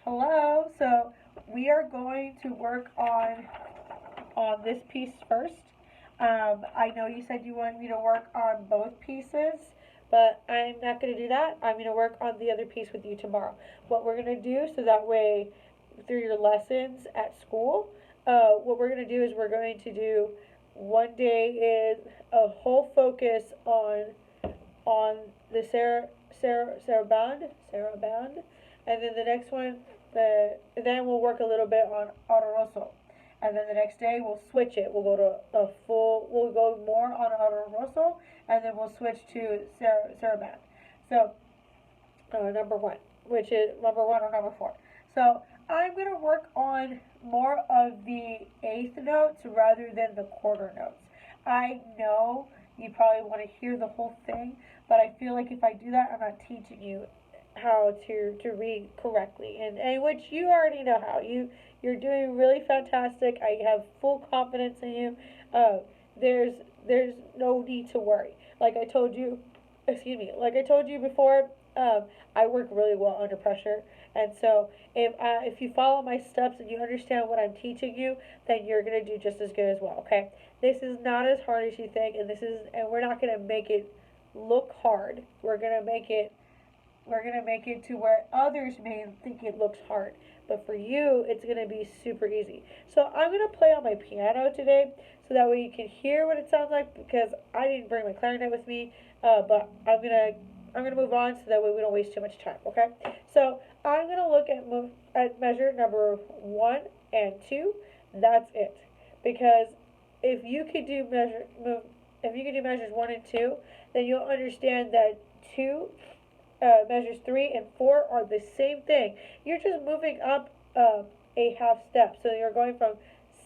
Hello. So we are going to work on this piece first. I know you said you want me to work on both pieces, but I'm not going to do that. I'm going to work on the other piece with you tomorrow. What we're going to do, so that way through your lessons at school, what we're going to do is we're going to do one day is a whole focus on the Sarah band, and then the next one, then we'll work a little bit on Oloroso, and then the next day we'll switch it. We'll go to we'll go more on Oloroso, and then we'll switch to Sarah band. So number one, which is number one or number four. So I'm going to work on more of the eighth notes rather than the quarter notes. I know you probably want to hear the whole thing, but I feel like if I do that, I'm not teaching you how to read correctly, and which you already know how. You're doing really fantastic. I have full confidence in you. Uh, there's there's no need to worry. Like I told you, excuse me. Like I told you before, I work really well under pressure, and so if you follow my steps and you understand what I'm teaching you, then you're gonna do just as good as well. Okay, this is not as hard as you think, and we're not gonna make it look hard. We're gonna make it to where others may think it looks hard, but for you, it's gonna be super easy. So I'm gonna play on my piano today, so that way you can hear what it sounds like. Because I didn't bring my clarinet with me, but I'm gonna move on so that way we don't waste too much time. Okay? So I'm gonna look at measure number one and two. That's it. Because if you could do if you could do measures one and two, then you'll understand that two measures three and four are the same thing. You're just moving up a half step. So you're going from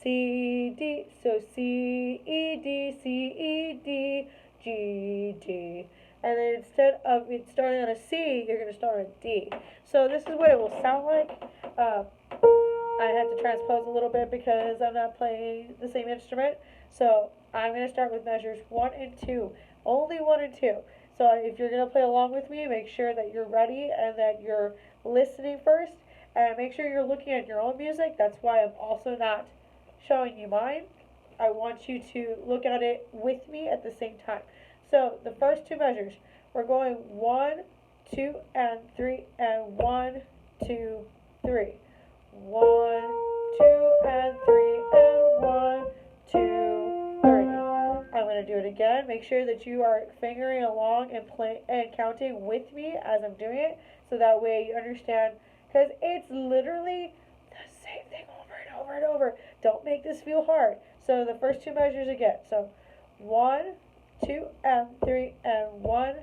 C D. So C E D C E D G D. And then instead of it starting on a C, you're going to start on a D. So this is what it will sound like. I had to transpose a little bit because I'm not playing the same instrument. So I'm going to start with measures one and two. Only one and two. So if you're going to play along with me, make sure that you're ready and that you're listening first. And make sure you're looking at your own music. That's why I'm also not showing you mine. I want you to look at it with me at the same time. So the first two measures, we're going one, two, and three, and one, two, three. One, two, and three, and one, two, three. I'm going to do it again. Make sure that you are fingering along and counting with me as I'm doing it, so that way you understand. Because it's literally the same thing over and over and over. Don't make this feel hard. So the first two measures again. So one, two, and three, and one,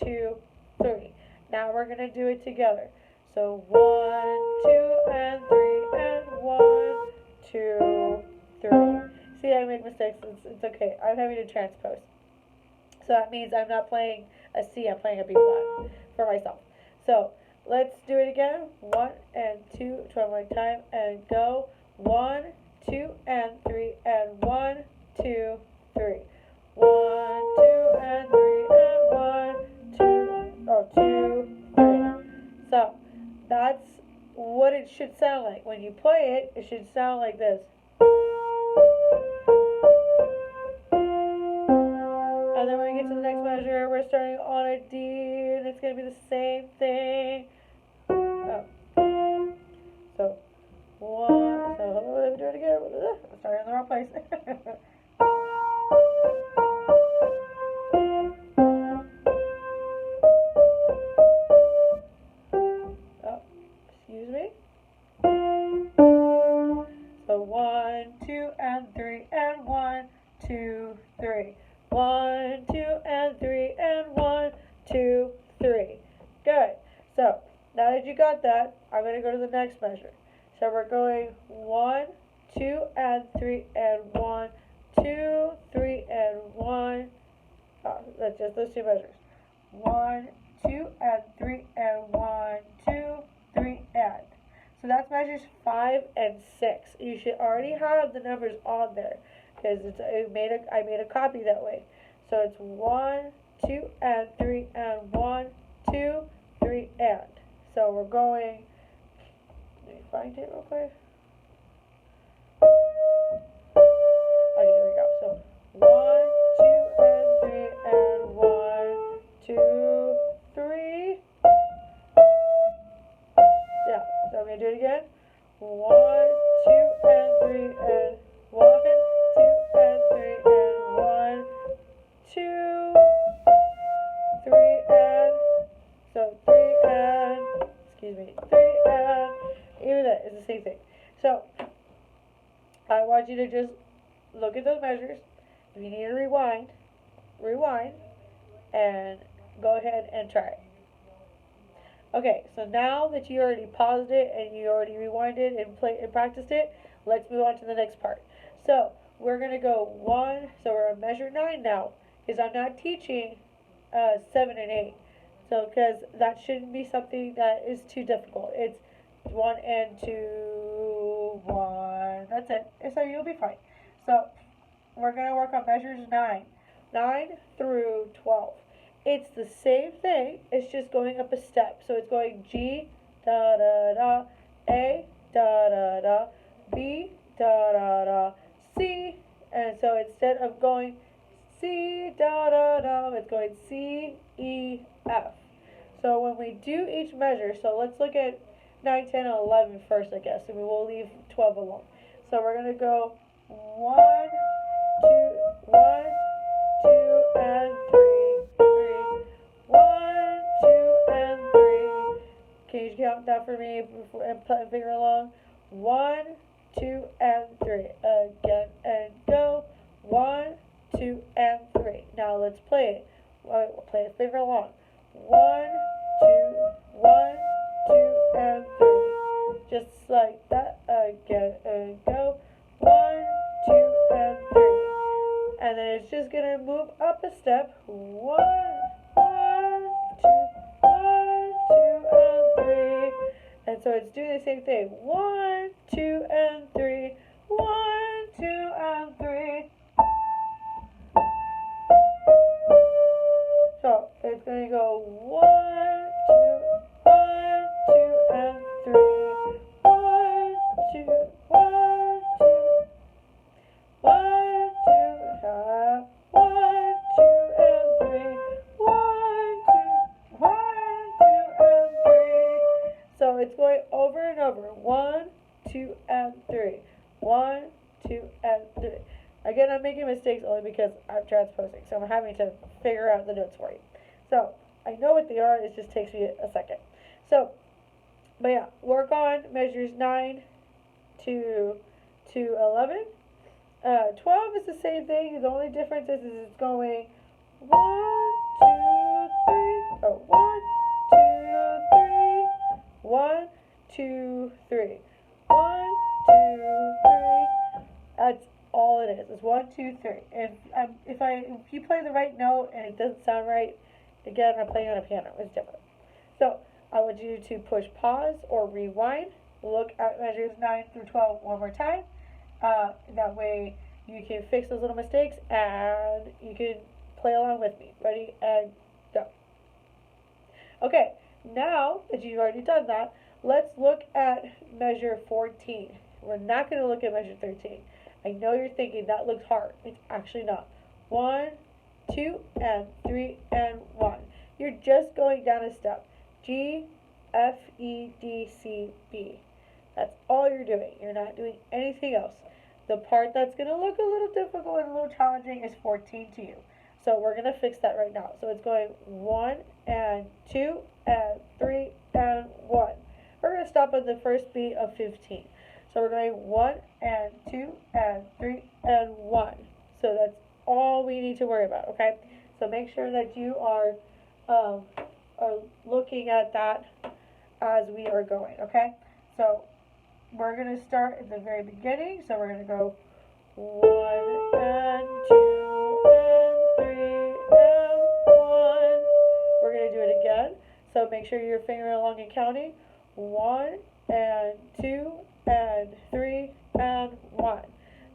two, three. Now we're going to do it together. So one, two, and three, and one, two, three. See, I make mistakes. It's okay. I'm having to transpose. So that means I'm not playing a C, I'm playing a B flat for myself. So let's do it again. One and two, 12 more time, and go. One, two, and three, and one, two, three. One, two, and three, and one, two, oh, two, three. So that's what it should sound like. When you play it, it should sound like this. And then when we get to the next measure, we're starting on a D, and it's going to be the same thing. Oh. So, one, so let me do it again. I'm starting in the wrong place. Oh, excuse me. So one, two, and three, and one, two, three. One, two, and three, and one, two, three. Good. So now that you got that, I'm going to go to the next measure. So we're going one, two, and three, and one, two, three, and one. Oh, that's just those two measures. One, two, and three, and one, two, three, and. So that's measures 5 and 6. You should already have the numbers on there because I made a copy that way. So it's 1, 2, and 3, and 1, 2, 3, and. So we're going find it real quick. Okay, there we go. So 1, 2, and 3, and 1, 2, 3. Yeah, so I'm gonna do it again. 1, 2, and 3, and 1, 2, and 3, and 1, 2, 3, and so 3 and excuse me, 3 and even that is the same thing. So I want you to just look at those measures. If you need to rewind, and go ahead and try it. Okay, so now that you already paused it and you already rewinded and practiced it, let's move on to the next part. So we're gonna go 1. So we're on measure 9 now, because I'm not teaching 7 and 8. So because that shouldn't be something that is too difficult. It's 1 and 2, 1. That's it. And so you'll be fine. So we're gonna work on measures 9 through 12. It's the same thing, it's just going up a step. So it's going G, da da da, A, da da da, B, da da da, C, and so instead of going C, da da da, it's going C, E, F. So when we do each measure, so let's look at 9, 10, and 11 first, I guess, and we will leave 12 alone. So we're going to go 1, 2, and 3. 1, 2, and 3. Can you count that for me and figure along? 1, 2, and 3. Again and go. 1, 2, and 3. Now let's play it. We'll play it. Figure along. 1, 2, and 3. Just like that. Again and go. 1, 2, and 3. And then it's just gonna move up a step. 1, 2, and 3. And so it's doing the same thing. 1, 2, and 3. 1, 2, and 3. So it's going to go 1, 2, and 3. 1, 2, 1, 2. 1, 2, 1, 2, and 3. 1, 2, and 3. So it's going over and over. 1, 2, and 3. 1, 2, and 3. Again, I'm making mistakes only because I'm transposing, so I'm having to figure out the notes for you. So I know what they are, it just takes me a second. So, but yeah, work on measures 9 to 11. 12 is the same thing. The only difference is it's going 1, 2, 3. Oh, 1, 2, 3. 1, 2, 3. 1, 2, 3. That's all it is. It's 1, 2, 3. If you play the right note and it doesn't sound right, again, I'm playing on a piano. It's different. So I want you to push pause or rewind. Look at measures 9 through 12 one more time. That way you can fix those little mistakes and you can play along with me. Ready and go. Okay, now that you've already done that, let's look at measure 14. We're not going to look at measure 13. I know you're thinking that looks hard. It's actually not. 1, 2, and 3, and 1. You're just going down a step. G, F, E, D, C, B. That's all you're doing. You're not doing anything else. The part that's going to look a little difficult and a little challenging is 14 to you. So we're going to fix that right now. So it's going 1, and 2, and 3, and 1. We're going to stop at the first beat of 15. So we're going 1, and 2, and 3, and 1. So that's all we need to worry about, okay? So make sure that you are looking at that as we are going, okay? So we're going to start at the very beginning. So we're going to go 1, and 2, and 3, and 1. We're going to do it again. So make sure you're fingering along and counting. 1, and 2, and 3, and 1.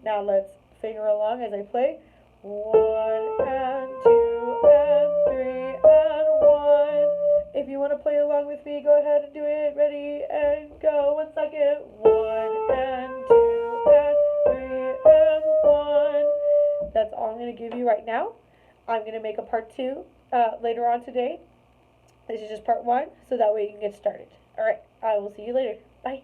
Now let's finger along as I play. 1, and 2, and 3, and 1. If you want to play along with me, go ahead and do it. Ready, and go. 1 second. get 1 and 2 and 3 and 1. That's all I'm going to give you right now. I'm going to make a part 2 later on today. This is just part 1, so that way you can get started. Alright, I will see you later. Bye.